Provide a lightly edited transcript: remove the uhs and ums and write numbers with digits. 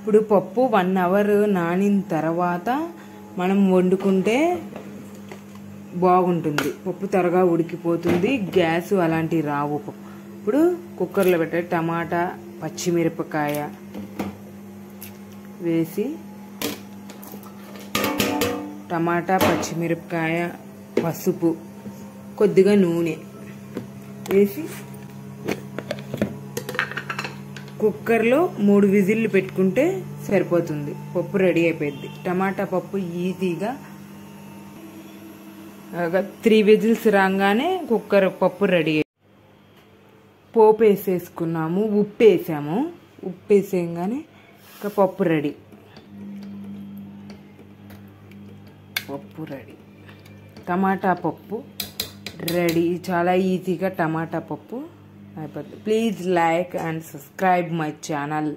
ఇప్పుడు పప్పు 1 అవర్ నానిన తర్వాత మనం వండుకుంటే బాగుంటుంది. పప్పు త్వరగా ఉడికిపోతుంది, గ్యాస్ అలాంటివి రావు. ఇప్పుడు కుక్కర్లో పెట్టే టమాటా పచ్చిమిరపకాయ వేసి టమాటా పచ్చిమిరపకాయ పసుపు కొద్దిగా నూనె వేసి కుక్కర్లో 3 విజిల్లు పెట్టుకుంటే సరిపోతుంది. పప్పు రెడీ అయిపోయింది. టమాటా పప్పు ఈజీగా 3 విజిల్స్ రాగానే కుక్కర్ పప్పు రెడీ. పోపు వేసేసుకున్నాము, ఉప్పు వేసాము. ఉప్పు వేసేయగానే ఇంకా పప్పు రెడీ. పప్పు రెడీ. టమాటా పప్పు రెడీ. చాలా ఈజీగా టమాటా పప్పు అయిపోతుంది. Please like and subscribe my channel.